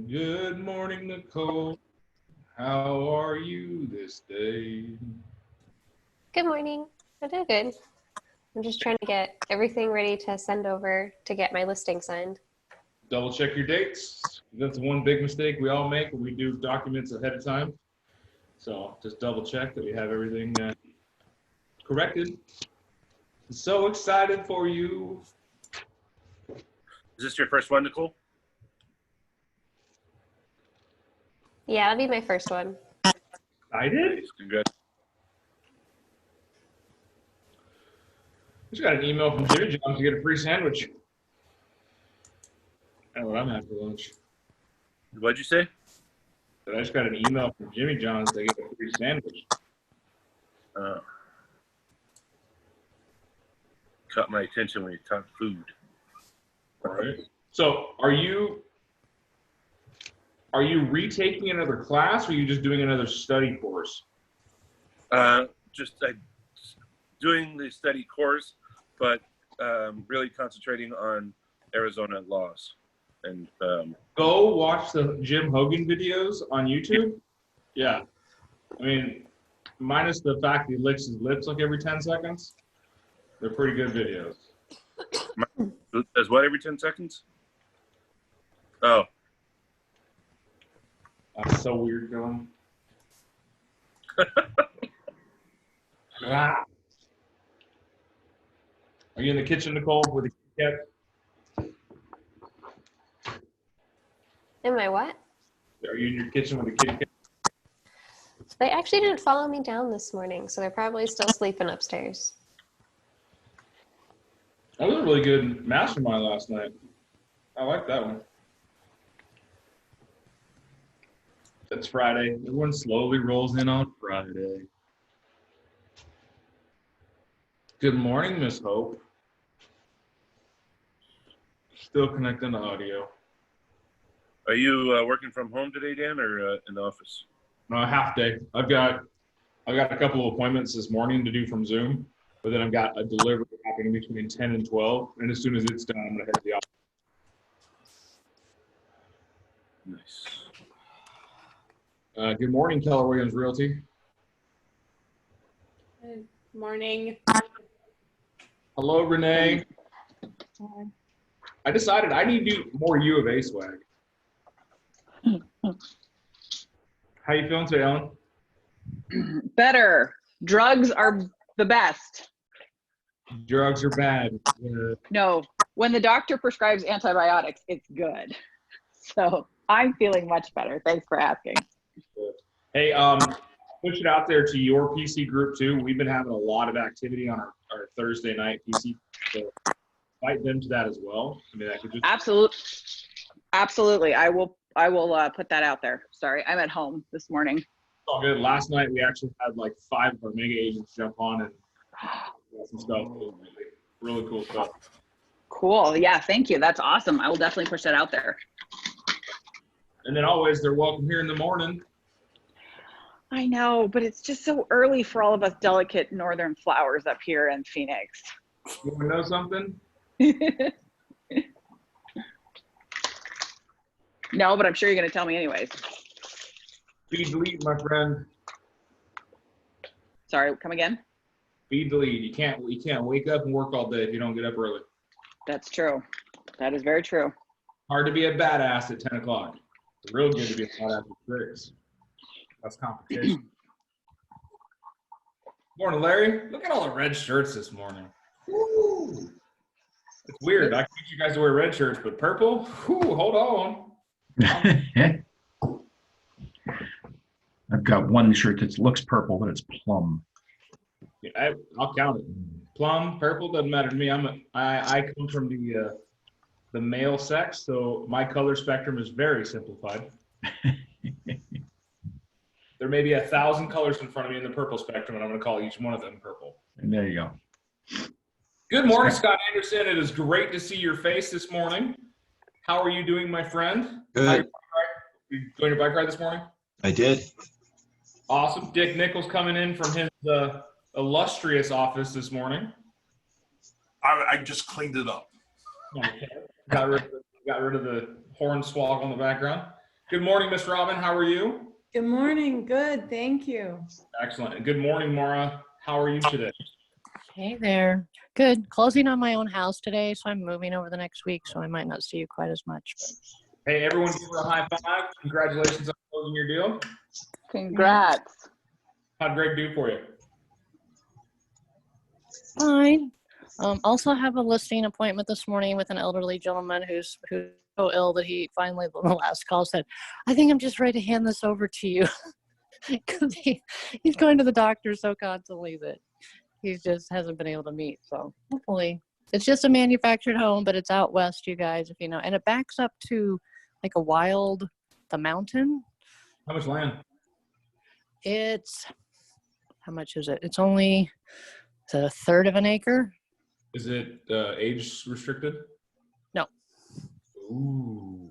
Good morning, Nicole. How are you this day? Good morning. I'm doing good. I'm just trying to get everything ready to send over to get my listing signed. Double check your dates. That's one big mistake we all make when we do documents ahead of time. So just double check that we have everything corrected. So excited for you. Is this your first one, Nicole? Yeah, that'll be my first one. Excited? Nice. Congrats. Just got an email from Jimmy John's to get a free sandwich. I know what I'm having for lunch. What'd you say? But I just got an email from Jimmy John's to get a free sandwich. Caught my attention when you talked food. All right. So are you retaking another class or are you just doing another study course? Just doing the study course, but really concentrating on Arizona laws. And Go watch the Jim Hogan videos on YouTube. Yeah. I mean, minus the fact he licks his lips like every 10 seconds. They're pretty good videos. does what every 10 seconds? Oh, That's so weird, Dylan. Ah. Are you in the kitchen, Nicole, with the cat? Am I what? Are you in your kitchen with the kitty cat? They actually didn't follow me down this morning, so they're probably still sleeping upstairs. That was a really good mastermind last night. I like that one. It's Friday. Everyone slowly rolls in on Friday. Good morning, Miss Hope. Still connecting to audio. are you working from home today, Dan, or in the office? No, a half day. I've got a couple of appointments this morning to do from Zoom, but then I've got a delivery happening between 10 and 12, and as soon as it's done, I'm gonna head to the office. Nice. Good morning, Keller Williams Realty. Good morning. Hello, Renee. Hi. I decided I need to do more U of A swag. How you feeling today, Ellen? Better. Drugs are the best. Drugs are bad. No, when the doctor prescribes antibiotics, it's good. So I'm feeling much better. Thanks for asking. Hey, push it out there to your PC group too. We've been having a lot of activity on our Thursday night PC. So invite them to that as well. I mean, I could just Absolutely. I will put that out there. Sorry, I'm at home this morning. all good. Last night we actually had like 5 of our mega agents jump on and some stuff. Really cool stuff. Cool. Yeah, thank you. That's awesome. I will definitely push that out there. And then always they're welcome here in the morning. I know, but it's just so early for all of us delicate northern flowers up here in Phoenix. You want to know something? No, but I'm sure you're going to tell me anyways. Feed the lead, my friend. Sorry, come again? Feed the lead. You can't wake up and work all day if you don't get up early. That's true. That is very true. Hard to be a badass at 10 o'clock. It's real good to be a badass at 6. That's competition. Morning, Larry. Look at all the red shirts this morning. Woo. It's weird. I expect you guys to wear red shirts, but purple? Whew, hold on. I've got one shirt that looks purple, but it's plum. Yeah, I'll count it. Plum, purple, doesn't matter to me. I come from the male sex, so my color spectrum is very simplified. There may be 1,000 colors in front of me in the purple spectrum, and I'm going to call each one of them purple. And there you go. Good morning, Scott Anderson. It is great to see your face this morning. How are you doing, my friend? Good. You doing your bike ride this morning? I did. Awesome. Dick Nichols coming in from his illustrious office this morning. I just cleaned it up. Okay. Got rid of the horn swag on the background. Good morning, Miss Robin. How are you? Good morning. Good. Thank you. Excellent. And good morning, Maura. How are you today? Hey there. Good. Closing on my own house today, so I'm moving over the next week, so I might not see you quite as much. Hey, everyone, give her a high five. Congratulations on closing your deal. Congrats. How'd Greg do for you? Fine. Also have a listing appointment this morning with an elderly gentleman who's so ill that he finally, on the last call, said, I think I'm just ready to hand this over to you. Because he's going to the doctor so constantly that he just hasn't been able to meet. So hopefully, it's just a manufactured home, but it's out west, you guys, if you know. And it backs up to like the mountain. How much land? How much is it? It's only a third of an acre. Is it age restricted? No. Ooh.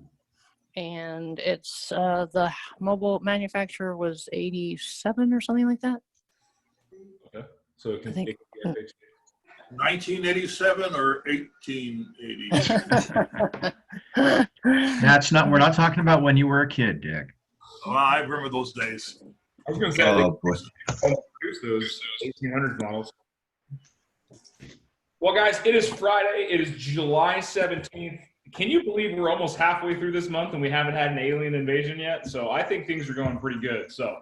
And it's the mobile manufacturer was 87 or something like that. Okay. So it can, I think- it can be 1987 or 1880? We're not talking about when you were a kid, Dick. Well, I remember those days. I was going to say, Oh, boy. they produce those 1800s models. Well, guys, it is Friday. It is July 17th. Can you believe we're almost halfway through this month and we haven't had an alien invasion yet? So I think things are going pretty good. So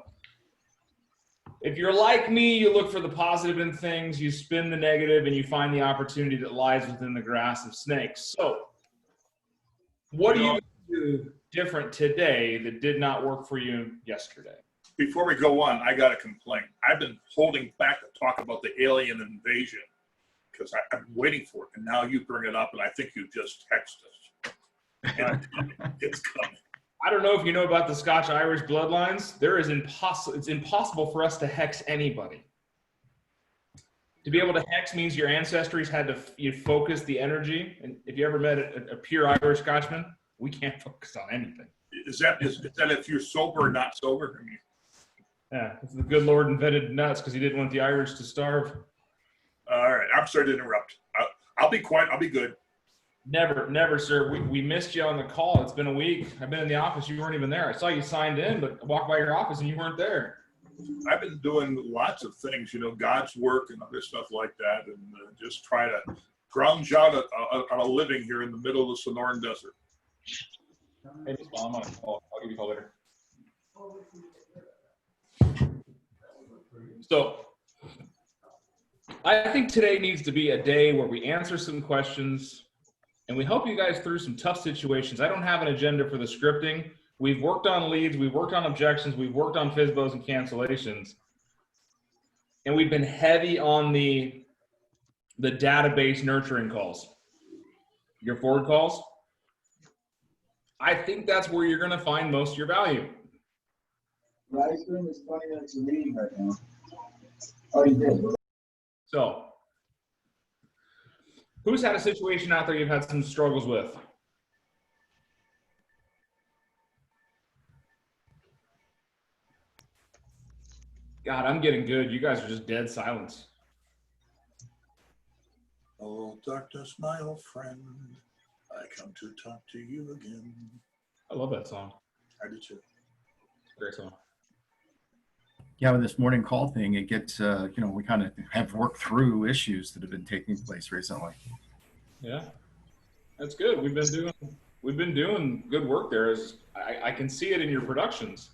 if you're like me, you look for the positive in things, you spin the negative, and you find the opportunity that lies within the grass of snakes. So what do you do different today that did not work for you yesterday? Before we go on, I got a complaint. I've been holding back to talk about the alien invasion because I'm waiting for it, and now you bring it up, and I think you just text us. It's coming. I don't know if you know about the Scotch-Irish bloodlines. It's impossible for us to hex anybody. To be able to hex means your ancestors had to focus the energy. And if you ever met a pure Irish Scotchman, we can't focus on anything. Is that if you're sober or not sober? I mean, Yeah, the good Lord invented nuts because he didn't want the Irish to starve. all right, I'm sorry to interrupt. I'll be quiet. I'll be good. Never, sir. We missed you on the call. It's been a week. I've been in the office. You weren't even there. I saw you signed in, but I walked by your office and you weren't there. I've been doing lots of things, God's work and other stuff like that, and just try to ground you out on a living here in the middle of the Sonoran Desert. Hey, Miss Ball, I'm on a call. I'll give you a call later. So I think today needs to be a day where we answer some questions and we help you guys through some tough situations. I don't have an agenda for the scripting. We've worked on leads, we've worked on objections, we've worked on FSBOs and cancellations. And we've been heavy on the database nurturing calls. Your forward calls. I think that's where you're gonna find most of your value. Rise room is 20 minutes of meeting right now. Oh, you did? So, who's had a situation out there you've had some struggles with? God, I'm getting good. You guys are just dead silence. Oh, darkness, my old friend, I come to talk to you again. I love that song. I do too. Great song. Yeah, with this morning call thing, it gets, we kind of have worked through issues that have been taking place recently. Yeah, that's good. We've been doing good work there. As I can see it in your productions.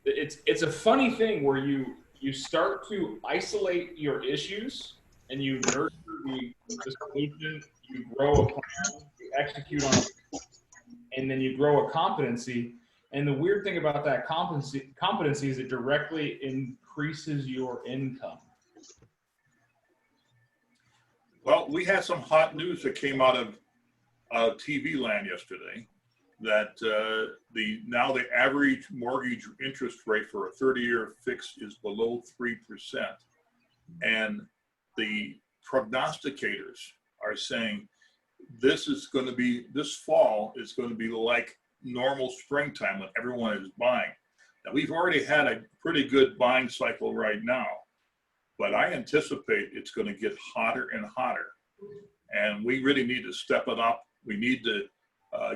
It's a funny thing where you start to isolate your issues and you nurture the solution. You grow a plan, you execute on it, and then you grow a competency. And the weird thing about that competency is it directly increases your income. Well, we had some hot news that came out of TV land yesterday that now the average mortgage interest rate for a 30-year fix is below 3%. And the prognosticators are saying this fall is going to be like normal springtime when everyone is buying. Now, we've already had a pretty good buying cycle right now, but I anticipate it's going to get hotter and hotter. And we really need to step it up. We need to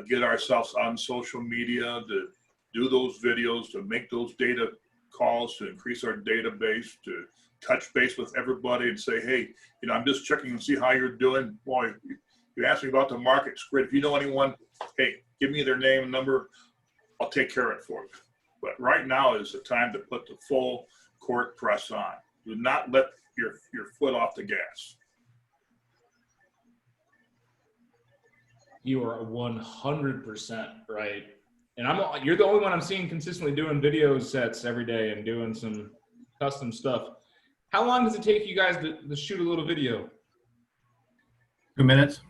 get ourselves on social media, to do those videos, to make those data calls, to increase our database, to touch base with everybody and say, hey, you know, I'm just checking and see how you're doing. Boy, you asked me about the market. It's great. If you know anyone, hey, give me their name and number. I'll take care of it for you. But right now is the time to put the full court press on. Do not let your foot off the gas. You are 100% right. And you're the only one I'm seeing consistently doing video sets every day and doing some custom stuff. How long does it take you guys to shoot a little video? 2 minutes.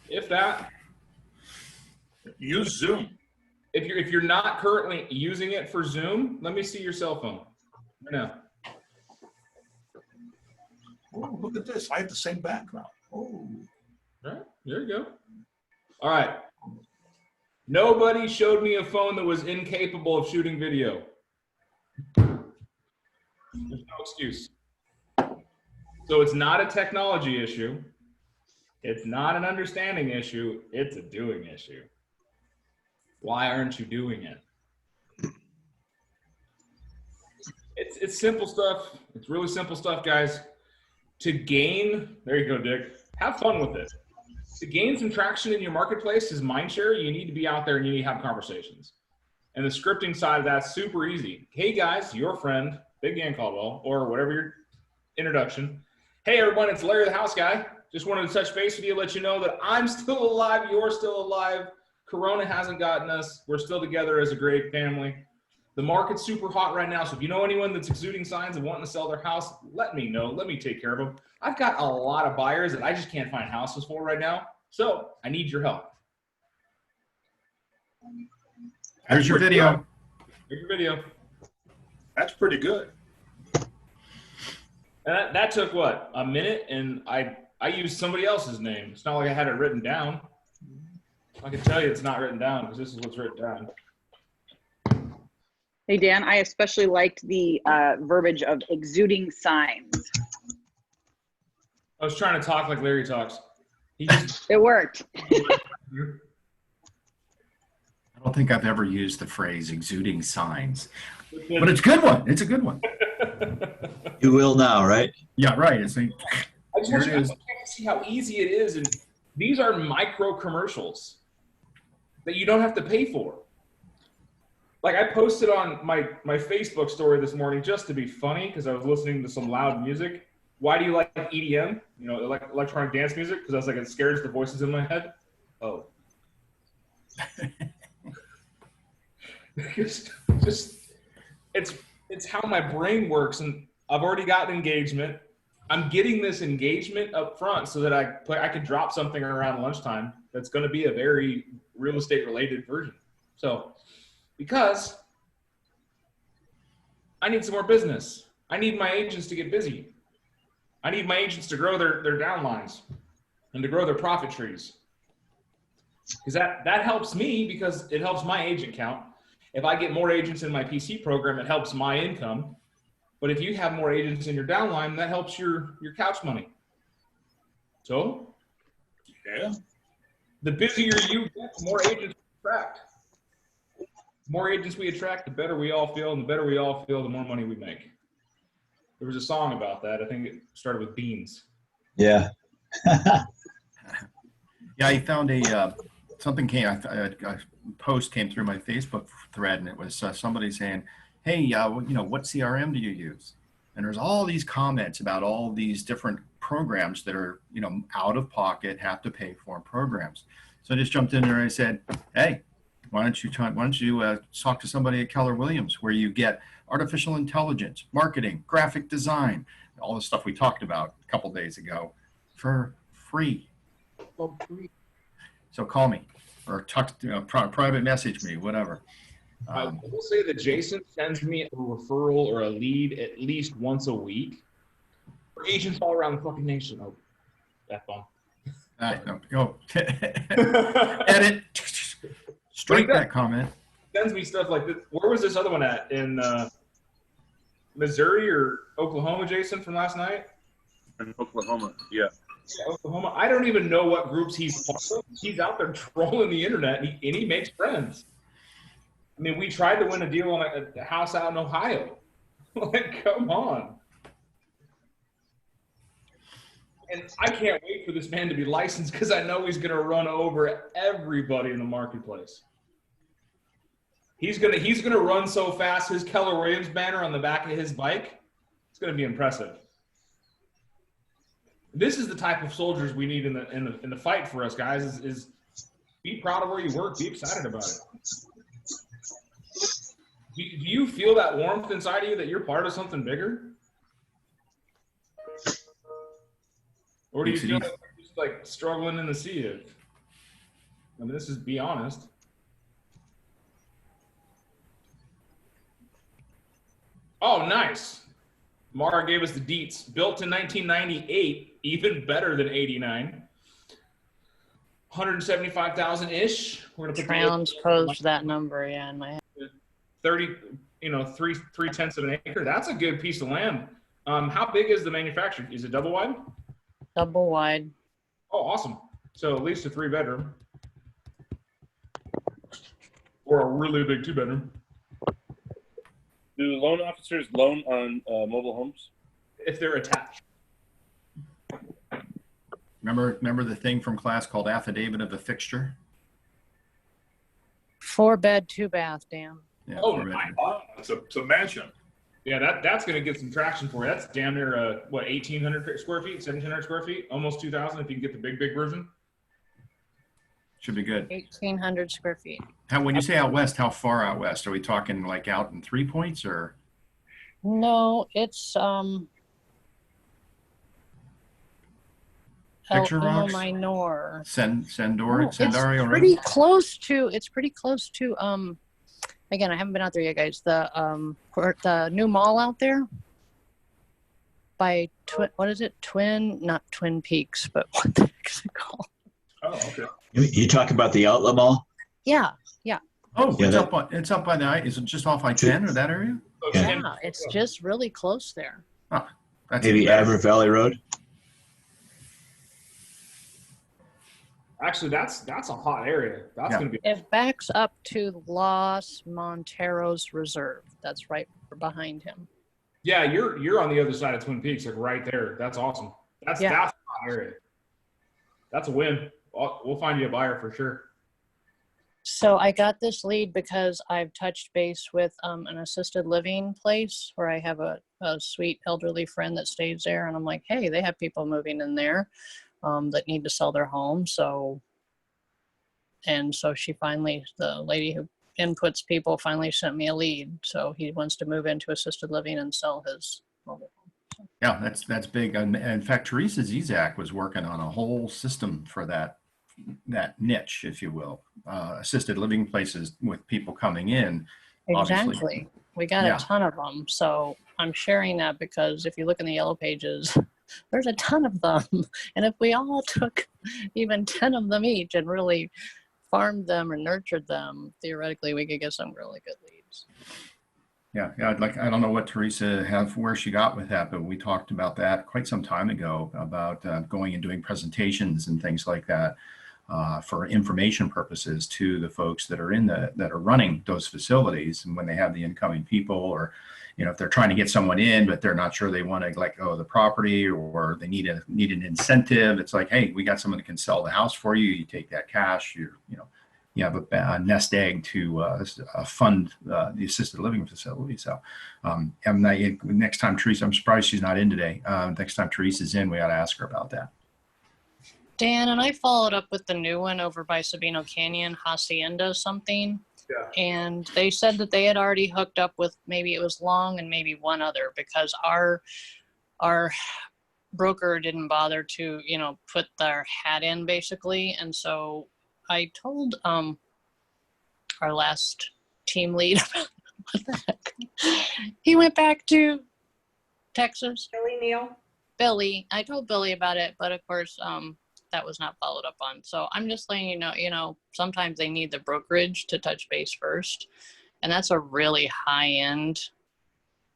If that. Use Zoom. If you're not currently using it for Zoom, let me see your cell phone right now. Oh, look at this. I have the same background. Oh. All right, there you go. All right. Nobody showed me a phone that was incapable of shooting video. There's no excuse. So it's not a technology issue. It's not an understanding issue. It's a doing issue. Why aren't you doing it? It's simple stuff. It's really simple stuff, guys. To gain, there you go, Dick. Have fun with it. To gain some traction in your marketplace is mindshare. You need to be out there and you need to have conversations. And the scripting side of that's super easy. Hey guys, your friend, Big Dan Caldwell, or whatever your introduction. Hey everyone, it's Larry the House Guy. Just wanted to touch base with you, let you know that I'm still alive, you're still alive. Corona hasn't gotten us. We're still together as a great family. The market's super hot right now, so if you know anyone that's exuding signs of wanting to sell their house, let me know. Let me take care of them. I've got a lot of buyers that I just can't find houses for right now, so I need your help. Here's your video. Here's your video. That's pretty good. And that took, what, a minute? And I used somebody else's name. It's not like I had it written down. I can tell you it's not written down because this is what's written down. Hey, Dan, I especially liked the verbiage of exuding signs. I was trying to talk like Larry talks. He just, It worked. I don't think I've ever used the phrase exuding signs, but it's a good one. It's a good one. You will now, right? Yeah, right. It's like, I just want you to see how easy it is. And these are micro commercials that you don't have to pay for. Like I posted on my Facebook story this morning just to be funny because I was listening to some loud music. Why do you like EDM? You know, electronic dance music? Because I was like, it scares the voices in my head. Oh. just it's how my brain works, and I've already got engagement. I'm getting this engagement up front so that I could drop something around lunchtime that's going to be a very real estate related version. So, because I need some more business. I need my agents to get busy. I need my agents to grow their downlines and to grow their profit trees. Because that helps me because it helps my agent count. If I get more agents in my PC program, it helps my income. But if you have more agents in your downline, that helps your couch money. So, Yeah. the busier you get, the more agents we attract. The more agents we attract, the better we all feel, and the better we all feel, the more money we make. There was a song about that. I think it started with beans. Yeah. yeah, I found something came, a post came through my Facebook thread, and it was somebody saying, hey, you know, what CRM do you use? And there's all these comments about all these different programs that are, you know, out of pocket, have to pay for programs. So I just jumped in there and I said, hey, why don't you talk to somebody at Keller Williams, where you get artificial intelligence, marketing, graphic design, all the stuff we talked about a couple days ago for free. So call me or private message me, whatever. I will say that Jason sends me a referral or a lead at least once a week for agents all around the fucking nation. Oh, that phone. Go. Edit. Strike that comment. Sends me stuff like this. Where was this other one at? In Missouri or Oklahoma, Jason, from last night? In Oklahoma, yeah. Oklahoma. I don't even know what groups he's part of. He's out there trolling the internet, and he makes friends. I mean, we tried to win a deal on a house out in Ohio. Like, come on. And I can't wait for this man to be licensed because I know he's going to run over everybody in the marketplace. He's gonna run so fast. His Keller Williams banner on the back of his bike, it's gonna be impressive. This is the type of soldiers we need in the fight for us, guys. Is be proud of where you work, be excited about it. Do you feel that warmth inside of you that you're part of something bigger? Or do you feel like you're just like struggling in the sea of? I mean, this is be honest. Oh, nice. Mara gave us the deets. Built in 1998, even better than 89. 175,000-ish. We're gonna put Transposed that number, yeah, in my head. 30, three-tenths of an acre. That's a good piece of land. How big is the manufacturer? Is it double wide? Double wide. Oh, awesome. So at least a 3-bedroom. Or a really big 2-bedroom. Do loan officers loan on mobile homes? If they're attached. Remember the thing from class called affidavit of a fixture? 4-bed, 2-bath, Dan. Yeah, Oh, 4 bedroom. It's a mansion. Yeah, that's going to get some traction for you. That's damn near, 1,800 square feet, 1,700 square feet, almost 2,000 if you can get the big version. Should be good. 1,800 square feet. When you say out west, how far out west? Are we talking like out in 3 Points or? No, it's Picture Rocks? Minor. Sendario It's pretty close to again, I haven't been out there yet, guys. The new mall out there by what is it? Not Twin Peaks, but what the heck is it called? Oh, okay. You talk about the outlet mall? Yeah. Oh, Yeah, it's up by the, is it just off I-10 or that area? Yeah, it's just really close there. Oh, that's Maybe Averitt Valley Road? Actually, that's a hot area. That's going to be. It backs up to Los Monteros Reserve. That's right behind him. Yeah, you're on the other side of Twin Peaks, like right there. That's awesome. That's a hot area. That's a win. We'll find you a buyer for sure. So I got this lead because I've touched base with an assisted living place where I have a sweet elderly friend that stays there. And I'm like, hey, they have people moving in there that need to sell their home. So she finally, the lady who inputs people finally sent me a lead. So he wants to move into assisted living and sell his mobile home. Yeah, that's big. And in fact, Teresa Zizak was working on a whole system for that niche, if you will, assisted living places with people coming in. Exactly. Obviously. We got a ton of them. So I'm sharing that because if you look in the yellow pages, there's a ton of them. And if we all took even 10 of them each and really farmed them or nurtured them, theoretically, we could get some really good leads. Yeah. I don't know what Teresa where she got with that, but we talked about that quite some time ago about going and doing presentations and things like that for information purposes to the folks that are running those facilities. And when they have the incoming people, or if they're trying to get someone in, but they're not sure they want to let go of the property, or they need an incentive, it's like, hey, we got someone that can sell the house for you. You take that cash, you have a nest egg to fund the assisted living facility. So next time Teresa, I'm surprised she's not in today. Next time Teresa's in, we ought to ask her about that. Dan, and I followed up with the new one over by Sabino Canyon, Hacienda something. Yeah. And they said that they had already hooked up with, maybe it was Long and maybe one other, because our broker didn't bother to, put their hat in basically. And so I told our last team lead, what the heck? He went back to Texas. Billy. I told Billy about it, but of course, that was not followed up on. So I'm just letting you know, sometimes they need the brokerage to touch base first. And that's a really high-end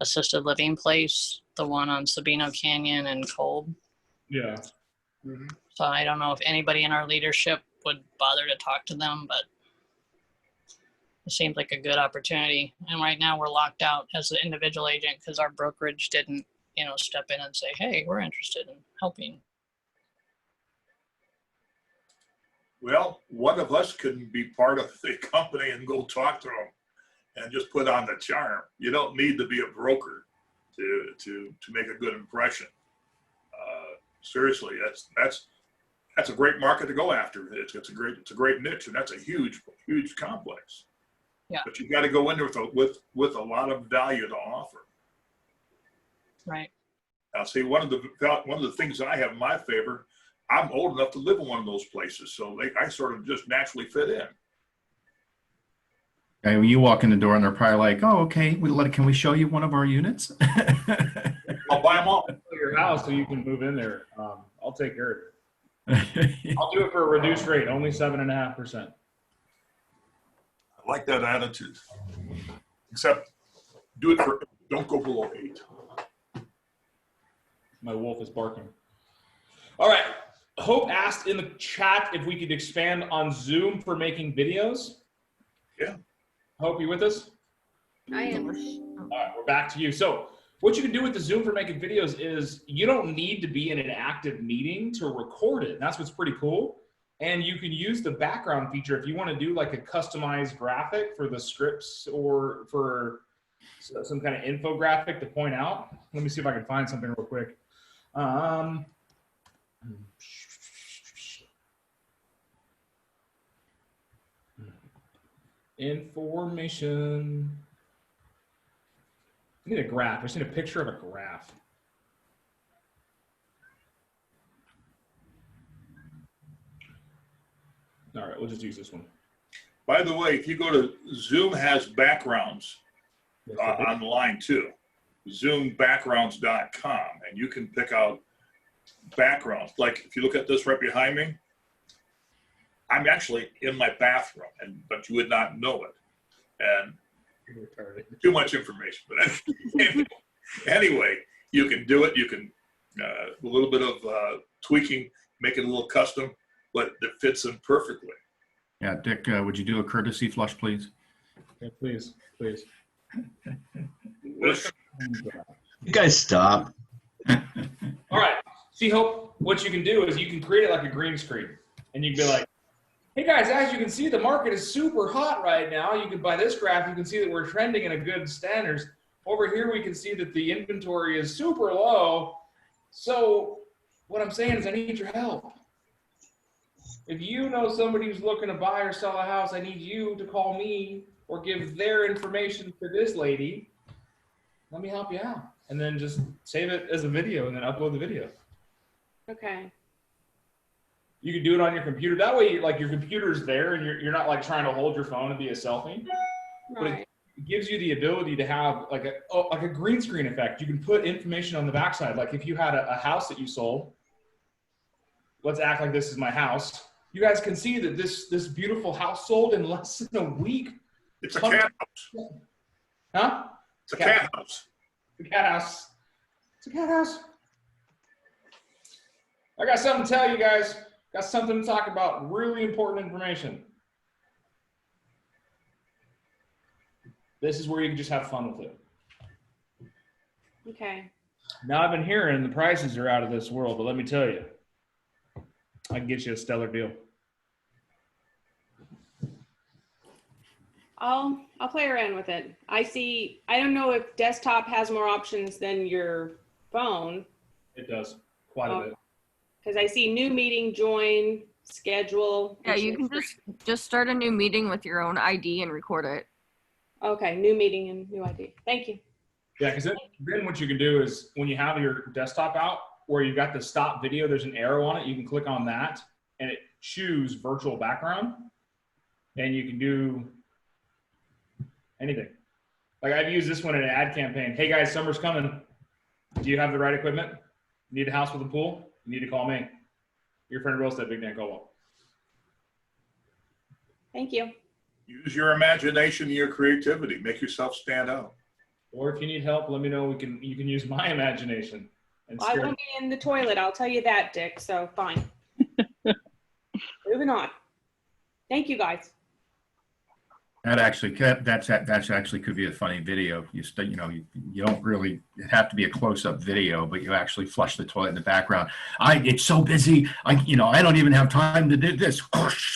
assisted living place, the one on Sabino Canyon and Cold. Yeah. So I don't know if anybody in our leadership would bother to talk to them, but it seemed like a good opportunity. And right now we're locked out as an individual agent because our brokerage didn't, step in and say, hey, we're interested in helping. Well, one of us can be part of the company and go talk to them and just put on the charm. You don't need to be a broker to make a good impression. Seriously, that's a great market to go after. It's a great niche, and that's a huge complex. Yeah. But you got to go in there with a lot of value to offer. Right. Now, see, one of the things that I have in my favor, I'm old enough to live in one of those places, so I sort of just naturally fit in. Okay, when you walk in the door and they're probably like, "Oh, okay, can we show you one of our units?" I'll buy them all. Your house so you can move in there. I'll take care of it. I'll do it for a reduced rate, only 7.5%. I like that attitude. Except, don't go below 8. My wolf is barking. All right. Hope asked in the chat if we could expand on Zoom for making videos. Yeah. Hope, you with us? I am. All right, we're back to you. So what you can do with the Zoom for making videos is you don't need to be in an active meeting to record it. That's what's pretty cool. And you can use the background feature if you want to do like a customized graphic for the scripts or for some kind of infographic to point out. Let me see if I can find something real quick. Information. I need a graph. I just need a picture of a graph. All right, we'll just use this one. By the way, if you go to Zoom has backgrounds online too, zoombackgrounds.com, and you can pick out backgrounds. Like if you look at this right behind me, I'm actually in my bathroom, but you would not know it. And too much information, but anyway, you can do it. You can a little bit of tweaking, make it a little custom, but it fits in perfectly. Yeah, Dick, would you do a courtesy flush, please? Yeah, please. You guys stop. All right. See, Hope, what you can do is you can create it like a green screen, and you can be like, hey guys, as you can see, the market is super hot right now. You can buy this graph. You can see that we're trending in a good standards. Over here, we can see that the inventory is super low. So what I'm saying is I need your help. If you know somebody who's looking to buy or sell a house, I need you to call me or give their information to this lady. Let me help you out. And then just save it as a video and then upload the video. Okay. You can do it on your computer. That way, like your computer's there and you're not like trying to hold your phone and be a selfie. But Right. it gives you the ability to have like a green screen effect. You can put information on the backside. Like if you had a house that you sold, let's act like this is my house. You guys can see that this beautiful house sold in less than a week. It's a cat house. Huh? It's a cat house. It's a cat house. It's a cat house. I got something to tell you guys. Got something to talk about. Really important information. This is where you can just have fun with it. Okay. Now I've been hearing the prices are out of this world, but let me tell you, I can get you a stellar deal. I'll play around with it. I don't know if desktop has more options than your phone. It does quite a bit. Because I see new meeting, join, schedule. Yeah, you can just start a new meeting with your own ID and record it. Okay, new meeting and new ID. Thank you. Yeah, because then what you can do is when you have your desktop out, where you've got the stop video, there's an arrow on it. You can click on that and it choose virtual background, and you can do anything. Like I've used this one in an ad campaign. Hey guys, summer's coming. Do you have the right equipment? Need a house with a pool? You need to call me. Your friend real estate, Big Dan Caldwell. Thank you. Use your imagination and your creativity. Make yourself stand out. Or if you need help, let me know. You can use my imagination. and Well, I scare won't be in the toilet, I'll tell you that, Dick, so fine. Moving on. Thank you, guys. That actually could be a funny video. You don't really have to be a close-up video, but you actually flush the toilet in the background. It's so busy. I don't even have time to do this.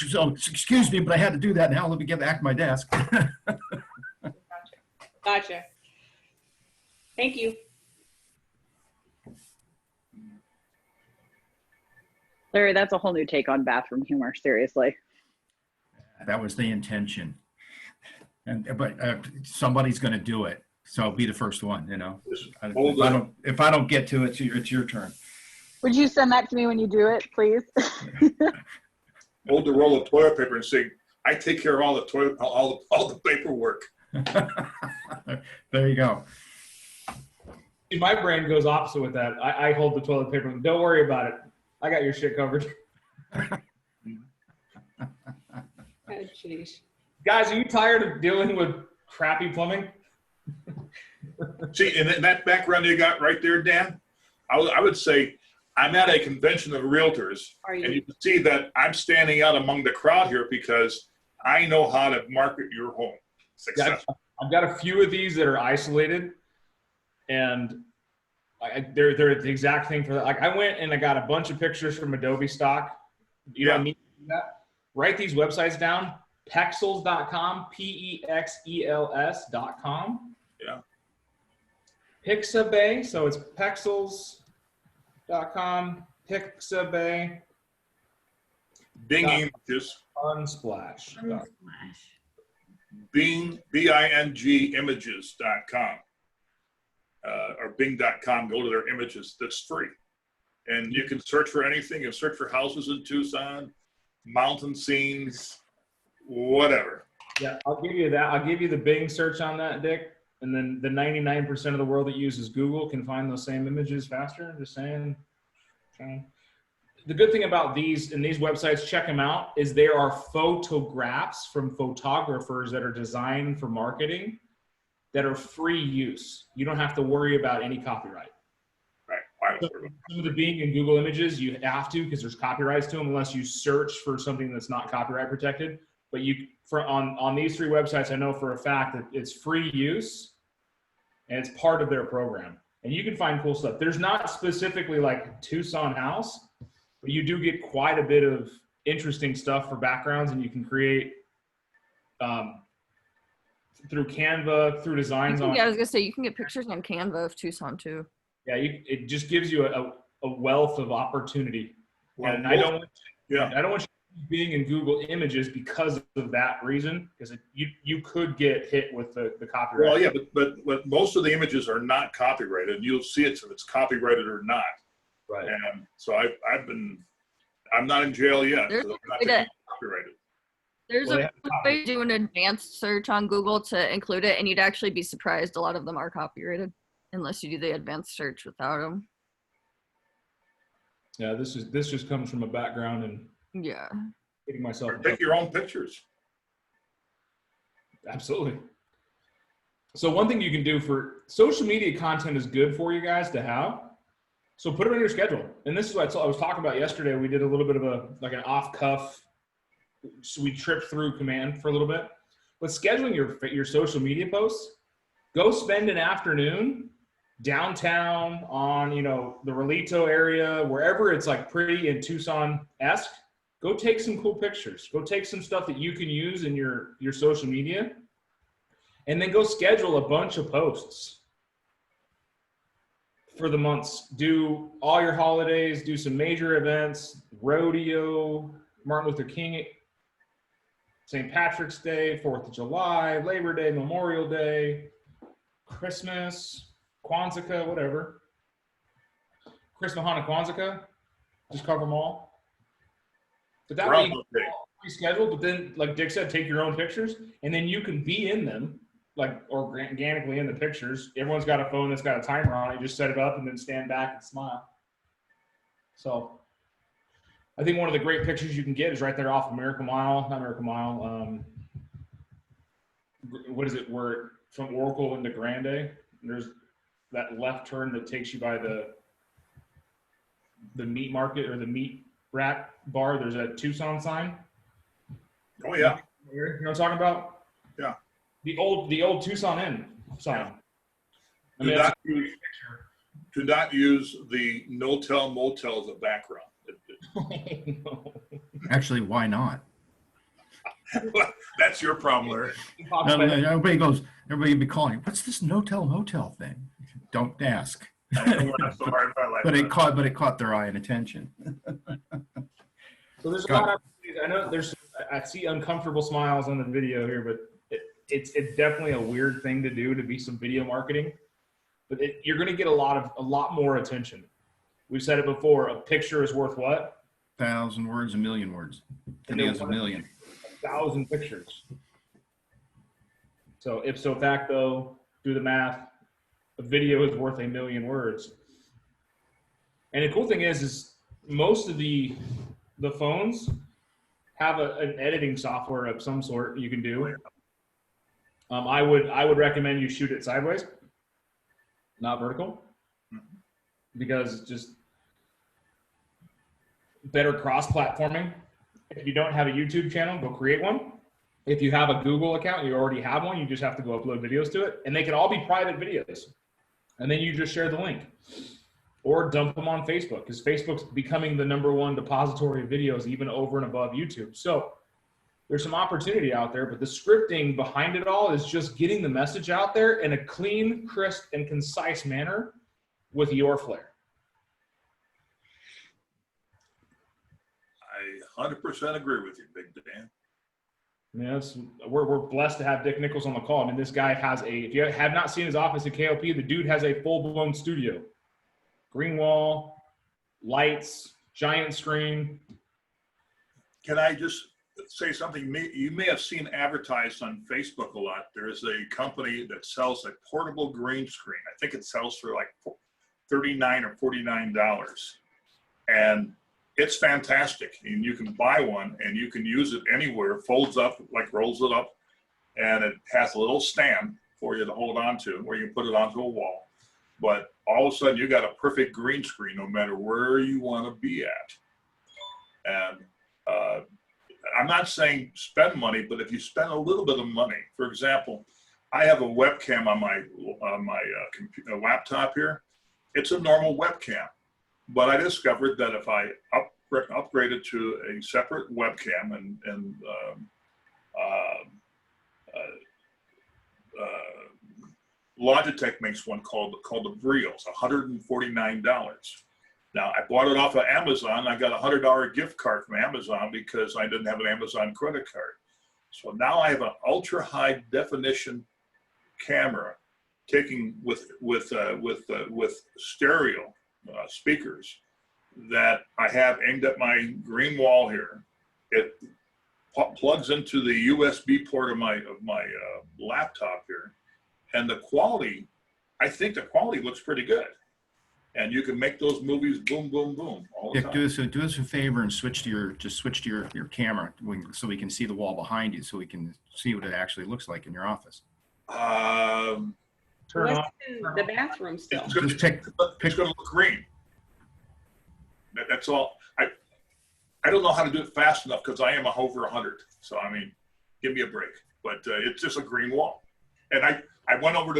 So excuse me, but I had to do that. Now let me get back to my desk. Gotcha. Thank you. Larry, that's a whole new take on bathroom humor, seriously. That was the intention. But somebody's going to do it, so be the first one. If I don't get to it, it's your turn. Would you send that to me when you do it, please? Hold the roll of toilet paper and say, "I take care of all the paperwork." There you go. See, my brain goes opposite with that. I hold the toilet paper. Don't worry about it. I got your shit covered. Oh, jeez. Guys, are you tired of dealing with crappy plumbing? See, in that background you got right there, Dan, I would say I'm at a convention of realtors, and you can see that I'm standing out among the crowd here because I know how to market your home. Successful. I've got a few of these that are isolated, and they're the exact thing for that. Like, I went and I got a bunch of pictures from Adobe stock. You don't need to do that. Write these websites down. Pexels.com, Pexels.com. Yeah. Pixabay, so it's Pexels.com, Pixabay. Bing Images. Unsplash. Bing, B-I-N-G images.com. Or Bing.com, go to their images. That's free. And you can search for anything. You can search for houses in Tucson, mountain scenes, whatever. Yeah, I'll give you that. I'll give you the Bing search on that, Dick. And then the 99% of the world that uses Google can find those same images faster. Just saying. Okay. The good thing about these websites, check them out, is there are photographs from photographers that are designed for marketing that are free use. You don't have to worry about any copyright. Right. Some of the Bing and Google images, you have to because there's copyrights to them unless you search for something that's not copyright protected. But on these three websites, I know for a fact that it's free use and it's part of their program. And you can find cool stuff. There's not specifically like Tucson house, but you do get quite a bit of interesting stuff for backgrounds, and you can create through Canva, through designs on. Yeah, I was gonna say you can get pictures on Canva of Tucson too. Yeah, it just gives you a wealth of opportunity. Well, and I don't want you being in Google Images because of that reason, because you could get hit with the copyright. Well, yeah, but most of the images are not copyrighted. You'll see it if it's copyrighted or not. Right. And so I'm not in jail yet. There's So I'm not a way getting to- copyrighted. There's a way to do an advanced search on Google to include it, and you'd actually be surprised. A lot of them are copyrighted, unless you do the advanced search without them. Yeah, this just comes from a background and Yeah. getting myself. Take your own pictures. Absolutely. So one thing you can do for social media content is good for you guys to have. So put it on your schedule. And this is what I was talking about yesterday. We did a little bit of an off cuff. So we tripped through command for a little bit. But scheduling your social media posts, go spend an afternoon downtown on, the Rolito area, wherever it's like pretty and Tucson-esque. Go take some cool pictures. Go take some stuff that you can use in your social media. And then go schedule a bunch of posts for the months. Do all your holidays, do some major events, rodeo, Martin Luther King, St. Patrick's Day, 4th of July, Labor Day, Memorial Day, Christmas, Kwanzaa, whatever. Christmas, Hanukkah, Kwanzaa, just cover them all. But that way you reschedule, but then, like Dick said, take your own pictures, and then you can be in them, like organically in the pictures. Everyone's got a phone that's got a timer on it. You just set it up and then stand back and smile. So I think one of the great pictures you can get is right there off of Miracle Mile, not Miracle Mile. What is it? Where from Oracle into Grande, there's that left turn that takes you by the the meat market or the meat rack bar, there's a Tucson sign. Oh, yeah. You know what I'm talking about? Yeah. The old Tucson Inn sign. I mean, Do not use the no-tell motel as a background. no. Actually, why not? That's your problem, Larry. No, everybody be calling, what's this no-tell motel thing? Don't ask. But it caught their eye and attention. So there's a lot of, I know I see uncomfortable smiles on the video here, but it's definitely a weird thing to do, to be some video marketing, but you're going to get a lot more attention. We've said it before, a picture is worth what? 1,000 words, 1,000,000 words. Video's 1,000,000. 1,000 pictures. So ipso facto, do the math, a video is worth 1,000,000 words. And the cool thing is most of the phones have an editing software of some sort you can do. I would recommend you shoot it sideways, not vertical, because just better cross-platforming. If you don't have a YouTube channel, go create one. If you have a Google account, you already have one, you just have to go upload videos to it, and they can all be private videos. And then you just share the link or dump them on Facebook, because Facebook's becoming the #1 depository of videos, even over and above YouTube. So there's some opportunity out there, but the scripting behind it all is just getting the message out there in a clean, crisp, and concise manner with your flair. I 100% agree with you, Big Dan. Yeah, we're blessed to have Dick Nichols on the call. I mean, this guy has if you have not seen his office at KOP, the dude has a full-blown studio. Green wall, lights, giant screen. Can I just say something? You may have seen advertised on Facebook a lot. There is a company that sells a portable green screen. I think it sells for like $39 or $49. And it's fantastic. And you can buy one and you can use it anywhere. Folds up, like rolls it up. And it has a little stand for you to hold on to, where you can put it onto a wall. But all of a sudden, you got a perfect green screen no matter where you want to be at. And I'm not saying spend money, but if you spend a little bit of money, for example, I have a webcam on my computer, laptop here. It's a normal webcam, but I discovered that if I upgrade it to a separate webcam and Logitech makes one called the Brio. It's $149. Now, I bought it off of Amazon. I got a $100 gift card from Amazon because I didn't have an Amazon credit card. So now I have an ultra high definition camera taking with stereo speakers that I have aimed at my green wall here. It plugs into the USB port of my laptop here. And the quality, I think the quality looks pretty good. And you can make those movies boom, boom, boom all the time. Do us a favor and switch to your camera so we can see the wall behind you, so we can see what it actually looks like in your office. Turn on the bathroom still. It's going to look green. That's all. I don't know how to do it fast enough because I am over 100. So I mean, give me a break. But it's just a green wall. And I went over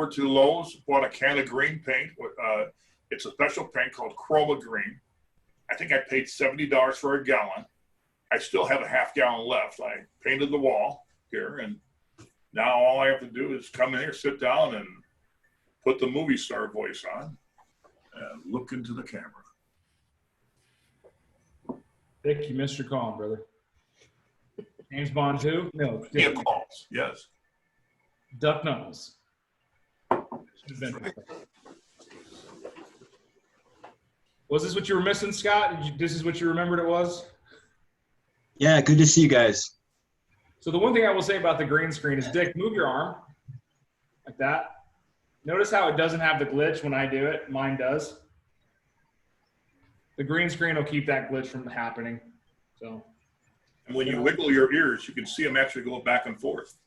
to Lowe's, bought a can of green paint. It's a special paint called Chroma Green. I think I paid $70 for a gallon. I still have a half gallon left. I painted the wall here, and now all I have to do is come in here, sit down, and put the movie star voice on and look into the camera. Dick, you missed your call, brother. James Bond 2? No. Yeah, calls. Yes. Duck Knuckles. Was this what you were missing, Scott? This is what you remembered it was? Yeah, good to see you guys. So the one thing I will say about the green screen is, Dick, move your arm like that. Notice how it doesn't have the glitch when I do it. Mine does. The green screen will keep that glitch from happening. So. And when you wiggle your ears, you can see them actually go back and forth.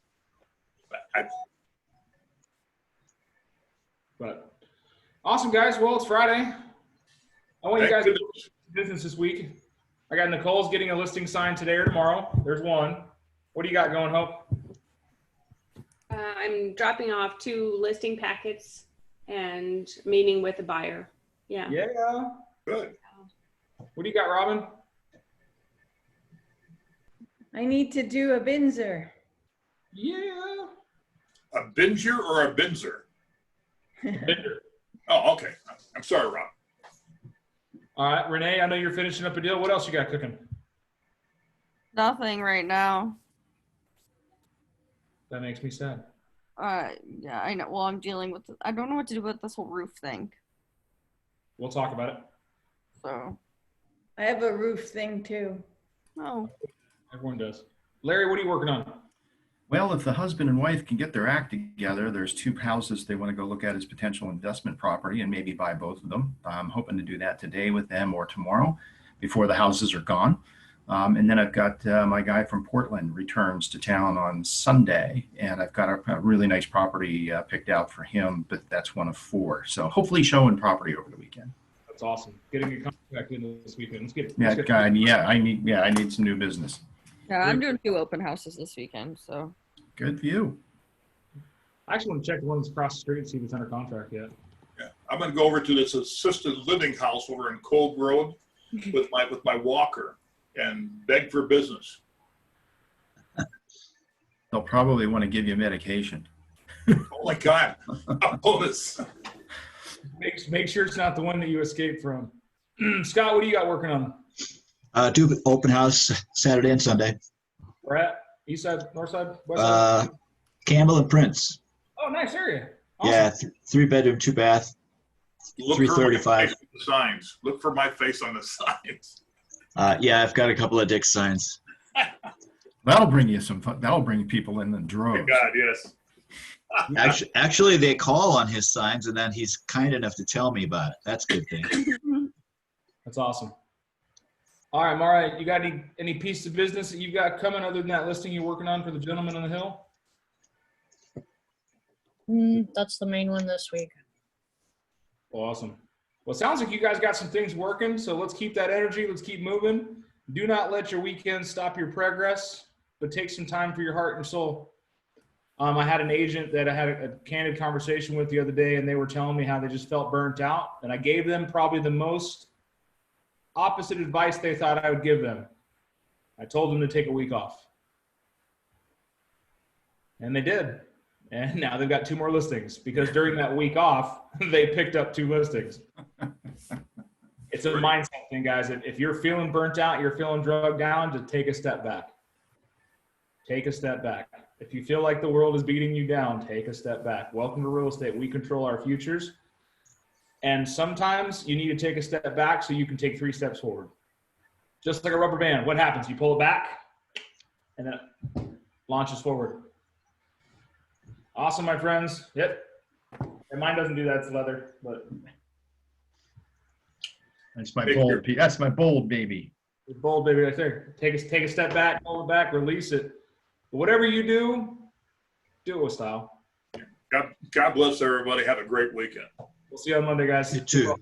But awesome, guys. Well, it's Friday. I want you guys Thank to do business this week. I got Nicole's getting a listing signed today or tomorrow. There's one. What do you got going, Hope? I'm dropping off 2 listing packets and meeting with a buyer. Yeah. Yeah. Good. What do you got, Robin? I need to do a Binzer. Yeah. A binger or a binzer? Bender. Oh, okay. I'm sorry, Rob. All right, Renee, I know you're finishing up a deal. What else you got cooking? Nothing right now. That makes me sad. Yeah, I know. Well, I'm dealing with. I don't know what to do with this whole roof thing. We'll talk about it. So. I have a roof thing too. Oh. Everyone does. Larry, what are you working on? Well, if the husband and wife can get their act together, there's 2 houses they want to go look at as potential investment property and maybe buy both of them. I'm hoping to do that today with them or tomorrow before the houses are gone. And then I've got my guy from Portland returns to town on Sunday, and I've got a really nice property picked out for him, but that's one of 4. So hopefully showing property over the weekend. That's awesome. Getting a contract in this weekend. Let's get. Yeah, guy. Yeah, I need some new business. Yeah, I'm doing 2 open houses this weekend, so. Good for you. I actually want to check the ones across the street and see if it's under contract yet. Yeah, I'm going to go over to this assisted living house over in Cold Road with my walker and beg for business. They'll probably want to give you medication. Oh my God, a bonus. Make sure it's not the one that you escaped from. Scott, what do you got working on? Do open house Saturday and Sunday. Where at? East side, north side, west side? Campbell and Prince. Oh, nice area. Awesome. Yeah, 3-bedroom, 2-bath. Look for my 335. face on the signs. Look for my face on the signs. Yeah, I've got a couple of Dick's signs. That'll bring you some fun. That'll bring people in droves. God, yes. Actually, they call on his signs, and then he's kind enough to tell me about it. That's a good thing. That's awesome. All right, Mara, you got any piece of business that you've got coming other than that listing you're working on for the gentleman on the hill? That's the main one this week. Awesome. Well, it sounds like you guys got some things working, so let's keep that energy. Let's keep moving. Do not let your weekend stop your progress, but take some time for your heart and soul. I had an agent that I had a candid conversation with the other day, and they were telling me how they just felt burnt out, and I gave them probably the most opposite advice they thought I would give them. I told them to take a week off. And they did. And now they've got 2 more listings because during that week off, they picked up 2 listings. It's a mindset thing, guys. If you're feeling burnt out, you're feeling drugged down, just take a step back. Take a step back. If you feel like the world is beating you down, take a step back. Welcome to real estate. We control our futures. And sometimes you need to take a step back so you can take 3 steps forward. Just like a rubber band. What happens? You pull it back, and then it launches forward. Awesome, my friends. Yep. And mine doesn't do that. It's leather, but that's my bold. That's my bold baby. It's bold baby right there. Take a step back, pull it back, release it. But whatever you do it with style. God bless everybody. Have a great weekend. We'll see you on Monday, guys. You too.